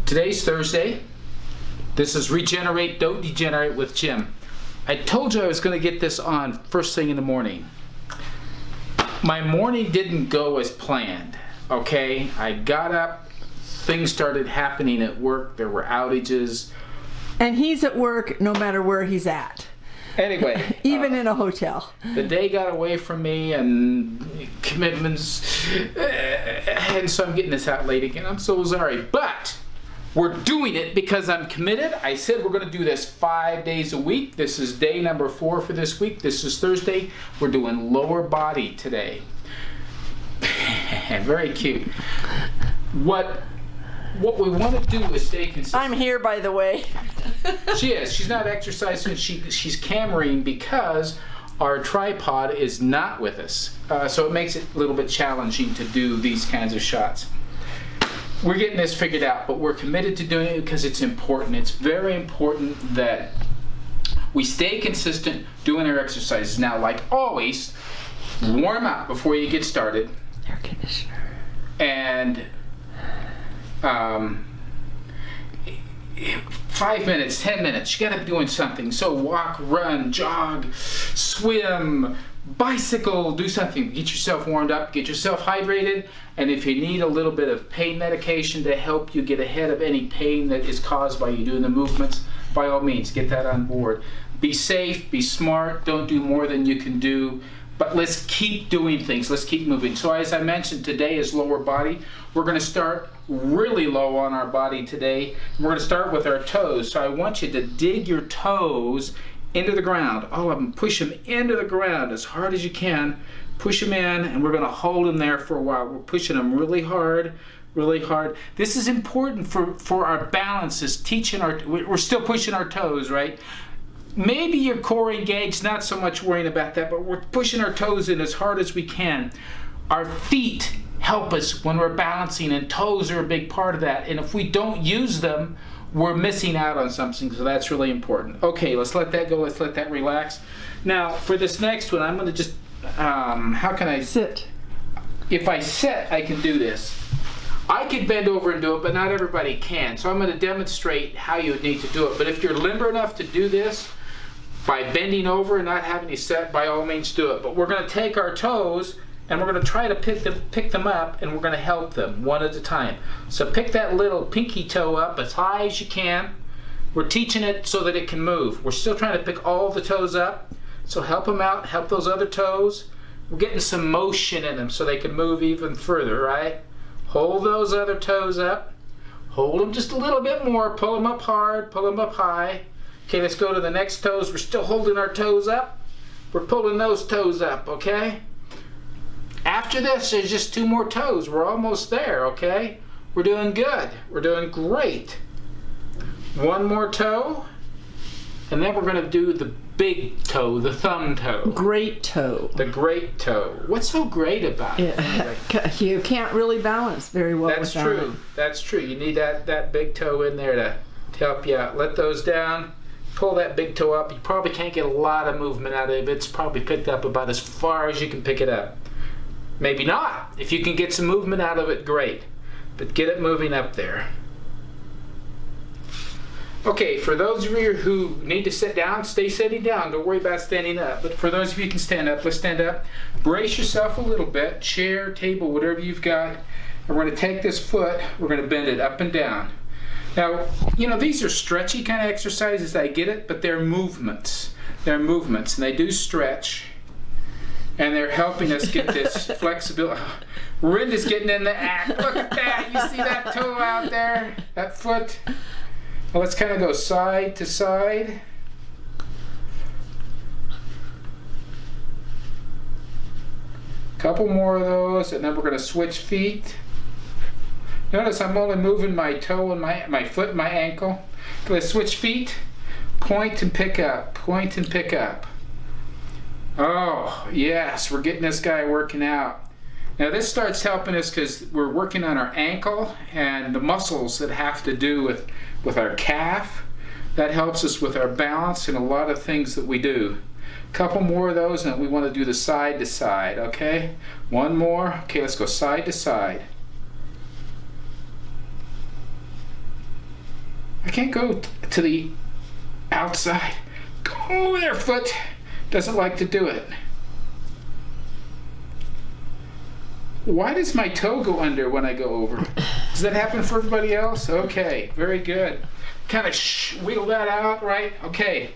Today's Thursday. This is Regenerate, Don't Degenerate with Jim. I told you I was going to get this on first thing in the morning. My morning didn't go as planned, okay? I got up, things started happening at work, there were outages. And he's at work no matter where he's at. Anyway. Even in a hotel. The day got away from me and commitments, and so I'm getting this out late again. I'm so sorry, but we're doing it because I'm committed. I said we're going to do this 5 days a week. This is day number 4 for this week. This is Thursday. We're doing lower body today. Very cute. What we want to do is stay consistent. I'm here, by the way. She is. She's not exercising. She's cameraing because our tripod is not with us. So it makes it a little bit challenging to do these kinds of shots. We're getting this figured out, but we're committed to doing it because it's important. It's very important that we stay consistent doing our exercises. Now, like always, warm up before you get started. Air conditioner. And 5 minutes, 10 minutes, you gotta be doing something. So walk, run, jog, swim, bicycle, do something. Get yourself warmed up, get yourself hydrated, and if you need a little bit of pain medication to help you get ahead of any pain that is caused by you doing the movements, by all means, get that on board. Be safe, be smart, don't do more than you can do, but let's keep doing things, let's keep moving. So as I mentioned, today is lower body. We're gonna start really low on our body today. We're gonna start with our toes. So I want you to dig your toes into the ground, all of them. Push them into the ground as hard as you can. Push them in, and we're going to hold them there for a while. We're pushing them really hard, really hard. This is important for our balances, we're still pushing our toes, right? Maybe your core engaged, not so much worrying about that, but we're pushing our toes in as hard as we can. Our feet help us when we're balancing, and toes are a big part of that. And if we don't use them, we're missing out on something, so that's really important. Okay, let's let that go, let's let that relax. Now, for this next one, I'm gonna just, how can I? Sit. If I sit, I can do this. I could bend over and do it, but not everybody can. So I'm gonna demonstrate how you would need to do it. But if you're limber enough to do this, by bending over and not having to sit, by all means do it. But we're gonna take our toes, and we're going to try to pick them up, and we're going to help them one at a time. So pick that little pinky toe up as high as you can. We're teaching it so that it can move. We're still trying to pick all the toes up. So help them out, help those other toes. We're getting some motion in them so they can move even further, right? Hold those other toes up. Hold them just a little bit more. Pull them up hard, pull them up high. Okay, let's go to the next toes. We're still holding our toes up. We're pulling those toes up, okay? After this, there's just 2 more toes. We're almost there, okay? We're doing good. We're doing great. 1 more toe, and then we're going to do the big toe, the thumb toe. Great toe. The great toe. What's so great about it? You can't really balance very well That's without true. it. That's true. You need that big toe in there to help you out. Let those down. Pull that big toe up. You probably can't get a lot of movement out of it. It's probably picked up about as far as you can pick it up. Maybe not. If you can get some movement out of it, great. But get it moving up there. Okay, for those of you who need to sit down, stay sitting down. Don't worry about standing up. But for those of you who can stand up, let's stand up. Brace yourself a little bit. Chair, table, whatever you've got. And we're going to take this foot, we're going to bend it up and down. Now, you know, these are stretchy kind of exercises, I get it, but they're movements. They're movements, and they do stretch. And they're helping us get this flexibility. Rinda's getting in the act. Look at that. You see that toe out there? That foot? Well, let's kind of go side to side. Couple more of those, and then we're going to switch feet. Notice I'm only moving my toe and my foot and my ankle. Let's switch feet. Point and pick up. Point and pick up. Oh, yes, we're getting this guy working out. Now this starts helping us because we're working on our ankle and the muscles that have to do with our calf. That helps us with our balance and a lot of things that we do. Couple more of those, and we want to do the side to side, okay? One more. Okay, let's go side to side. I can't go to the outside. Go there, foot. Doesn't like to do it. Why does my toe go under when I go over? Does that happen for everybody else? Okay, very good. Kind of wiggle that out, right? Okay,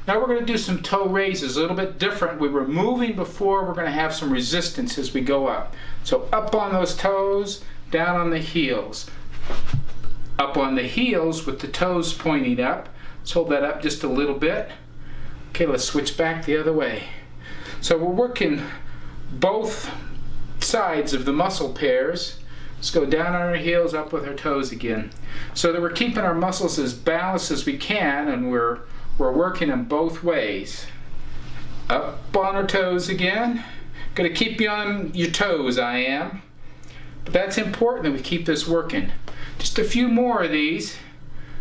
now we're going to do some toe raises, a little bit different. We were moving before, we're going to have some resistance as we go up. So up on those toes, down on the heels. Up on the heels with the toes pointing up. Let's hold that up just a little bit. Okay, let's switch back the other way. So we're working both sides of the muscle pairs. Let's go down on our heels, up with our toes again. So that we're keeping our muscles as balanced as we can, and we're working them both ways. Up on our toes again. Gonna keep you on your toes, I am. But that's important that we keep this working. Just a few more of these,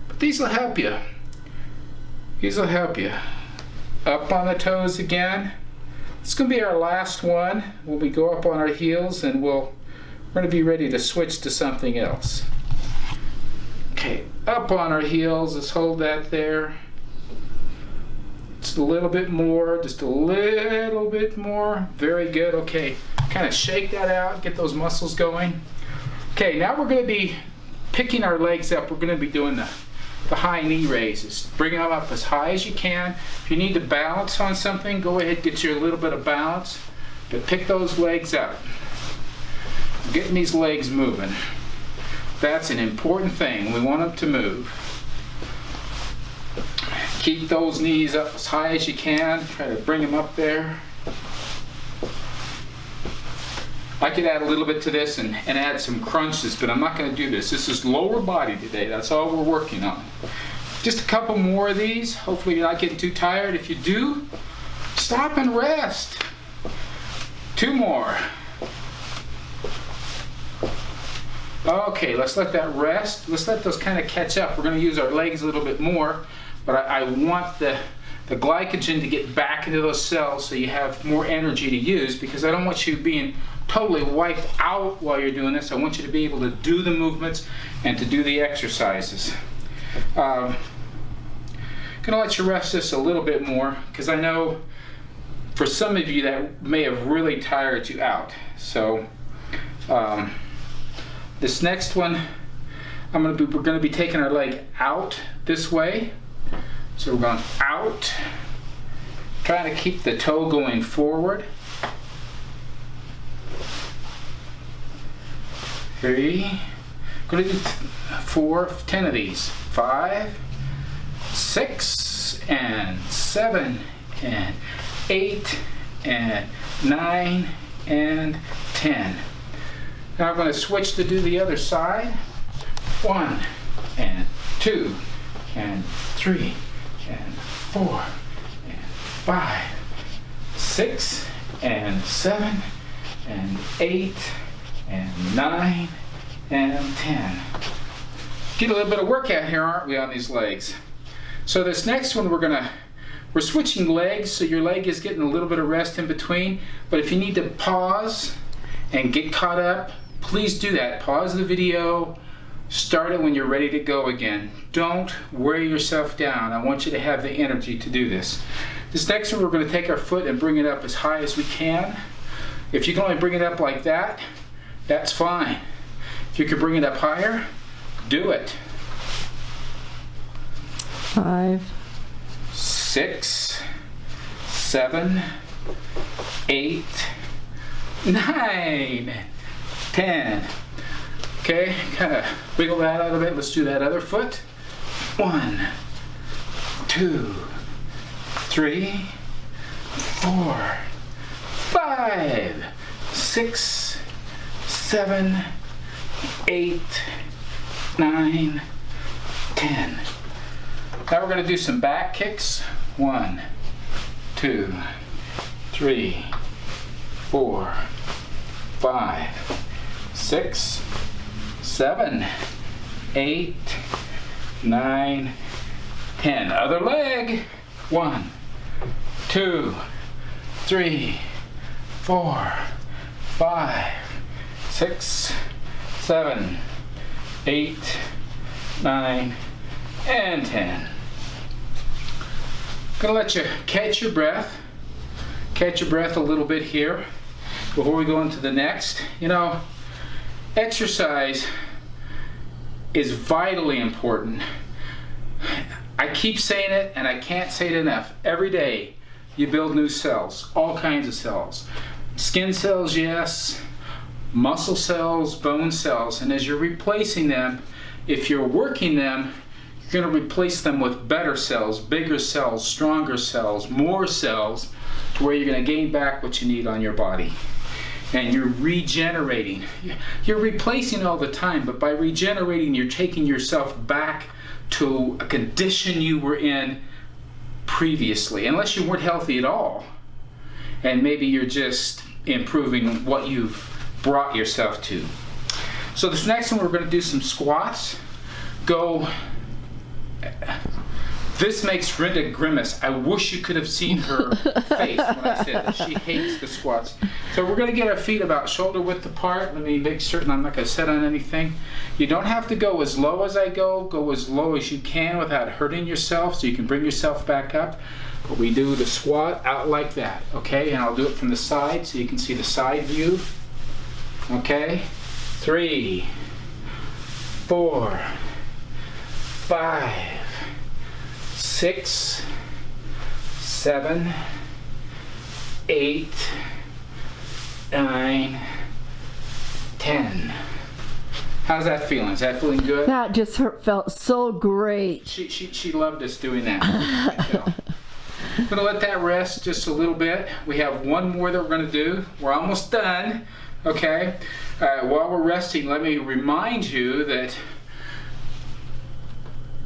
but these will help you. These will help you. Up on the toes again. It's going to be our last one when we go up on our heels, and we're going to be ready to switch to something else. Okay, up on our heels, let's hold that there. Just a little bit more, just a little bit more. Very good, okay. Kind of shake that out, get those muscles going. Okay, now we're going to be picking our legs up. We're going to be doing the high knee raises. Bring them up as high as you can. If you need to balance on something, go ahead and get you a little bit of balance. But pick those legs up. Getting these legs moving. That's an important thing. We want them to move. Keep those knees up as high as you can. Try to bring them up there. I could add a little bit to this and add some crunches, but I'm not going to do this. This is lower body today. That's all we're working on. Just a couple more of these. Hopefully you're not getting too tired. If you do, stop and rest. Two more. Okay, let's let that rest. Let's let those kind of catch up. We're going to use our legs a little bit more, but I want the glycogen to get back into those cells so you have more energy to use, because I don't want you being totally wiped out while you're doing this. I want you to be able to do the movements and to do the exercises. Gonna let you rest this a little bit more, because I know for some of you that may have really tired you out. So this next one, we're gonna be taking our leg out this way. So we're going out, trying to keep the toe going forward. 3, going to do 4, 10 of these. 5, 6, and 7, and 8, and 9, and 10. Now I'm going to switch to do the other side. 1, and 2, and 3, and 4, and 5, 6, and 7, and 8, and 9, and 10. Get a little bit of workout here, aren't we, on these legs? So this next one, we're switching legs, so your leg is getting a little bit of rest in between. But if you need to pause and get caught up, please do that. Pause the video, start it when you're ready to go again. Don't wear yourself down. I want you to have the energy to do this. This next one, we're going to take our foot and bring it up as high as we can. If you can only bring it up like that, that's fine. If you could bring it up higher, do it. 5, 6, 7, 8, 9, 10. Okay, kind of wiggle that out a bit. Let's do that other foot. 1, 2, 3, 4, 5, 6, 7, 8, 9, 10. Now we're going to do some back kicks. 1, 2, 3, 4, 5, 6, 7, 8, 9, 10. Other leg. 1, 2, 3, 4, 5, 6, 7, 8, 9, and 10. Gonna let you catch your breath. Catch your breath a little bit here before we go into the next. You know, exercise is vitally important. I keep saying it and I can't say it enough. Every day you build new cells, all kinds of cells. Skin cells, yes, muscle cells, bone cells, and as you're replacing them, if you're working them, you're going to replace them with better cells, bigger cells, stronger cells, more cells, to where you're going to gain back what you need on your body. And you're regenerating. You're replacing all the time, but by regenerating, you're taking yourself back to a condition you were in previously, unless you weren't healthy at all. And maybe you're just improving what you've brought yourself to. So this next one, we're going to do some squats. This makes Brenda grimace. I wish you could have seen her face when I said that. She hates the squats. So we're going to get our feet about shoulder width apart. Let me make certain I'm not going to sit on anything. You don't have to go as low as I go. Go as low as you can without hurting yourself, so you can bring yourself back up. But we do the squat out like that, okay? And I'll do it from the side so you can see the side view. Okay? 3, 4, 5, 6, 7, 8, 9, 10. How's that feeling? Is that feeling good? That just felt so great. She loved us doing that. I'm going to let that rest just a little bit. We have one more that we're going to do. We're almost done. Okay? While we're resting, let me remind you that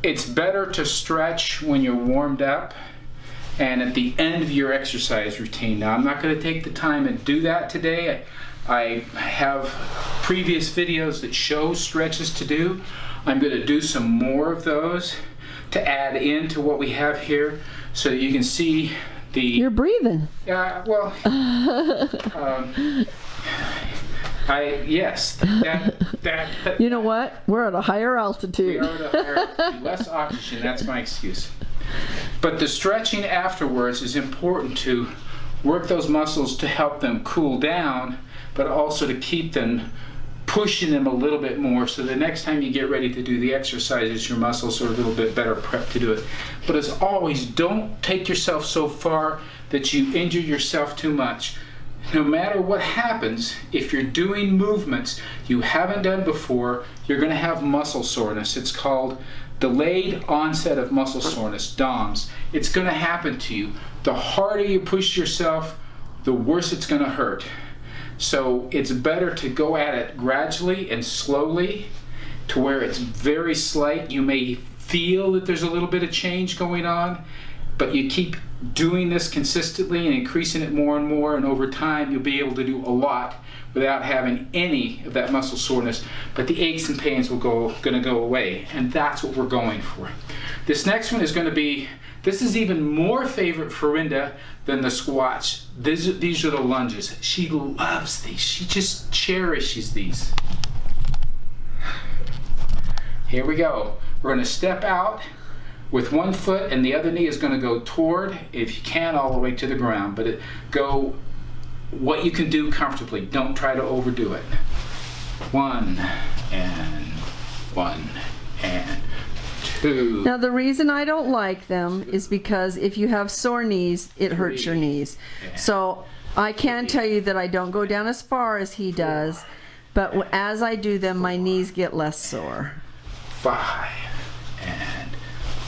it's better to stretch when you're warmed up and at the end of your exercise routine. Now, I'm not going to take the time and do that today. I have previous videos that show stretches to do. I'm going to do some more of those to add into what we have here so that you can see the... You're breathing. Yeah, well... yes. You know what? We're at a higher altitude. We are at a higher altitude. Less oxygen, that's my excuse. But the stretching afterwards is important to work those muscles to help them cool down, but also to keep them, pushing them a little bit more so the next time you get ready to do the exercises, your muscles are a little bit better prepped to do it. But as always, don't take yourself so far that you injure yourself too much. No matter what happens, if you're doing movements you haven't done before, you're going to have muscle soreness. It's called delayed onset of muscle soreness, DOMS. It's going to happen to you. The harder you push yourself, the worse it's going to hurt. So it's better to go at it gradually and slowly to where it's very slight. You may feel that there's a little bit of change going on, but you keep doing this consistently and increasing it more and more, and over time you'll be able to do a lot without having any of that muscle soreness, but the aches and pains will going to go away, and that's what we're going for. This next one is going to be, this is even more favorite for Rinda than the squats. These are the lunges. She loves these. She just cherishes these. Here we go. We're going to step out with one foot, and the other knee is going to go toward, if you can, all the way to the ground. But go what you can do comfortably. Don't try to overdo it. 1 and 1 and 2. Now, the reason I don't like them is because if you have sore knees, it hurts your knees. So I can tell you that I don't go down as far as he does, but as I do them, my knees get less sore. 5 and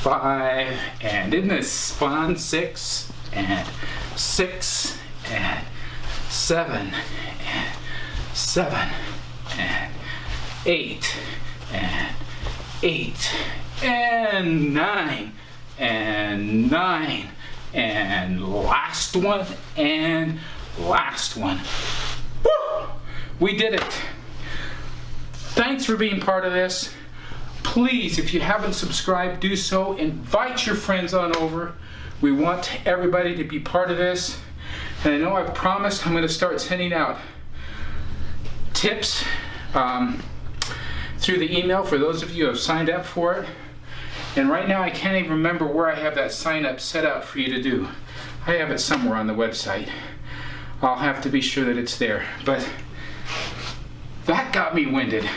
5, and isn't this fun? 6 and 6 and 7 and 7 and 8 and 8 and 9 and 9 and last one and last one. Woo! We did it. Thanks for being part of this. Please, if you haven't subscribed, do so. Invite your friends on over. We want everybody to be part of this. And I know I've promised I'm going to start sending out tips through the email for those of you who have signed up for it. And right now I can't even remember where I have that sign up set up for you to do. I have it somewhere on the website. I'll have to be sure that it's there. But that got me winded.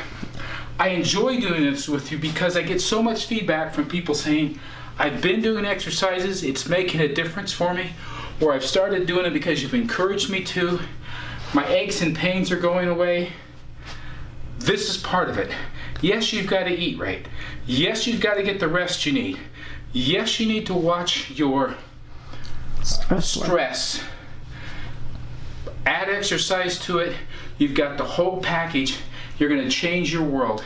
I enjoy doing this with you because I get so much feedback from people saying, I've been doing exercises, it's making a difference for me, or I've started doing it because you've encouraged me to. My aches and pains are going away. This is part of it. Yes, you've got to eat right. Yes, you've got to get the rest you need. Yes, you need to watch your stress. Add exercise to it. You've got the whole package. You're going to change your world.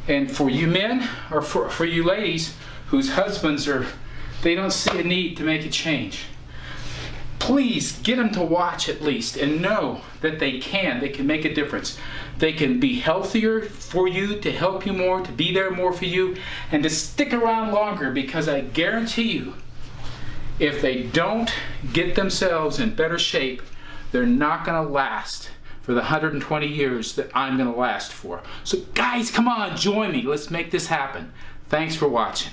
And for you men, or for you ladies whose husbands they don't see a need to make a change, please get them to watch at least and know that they can make a difference. They can be healthier for you, to help you more, to be there more for you, and to stick around longer, because I guarantee you, if they don't get themselves in better shape, they're not going to last for the 120 years that I'm going to last for. So guys, come on, join me. Let's make this happen. Thanks for watching.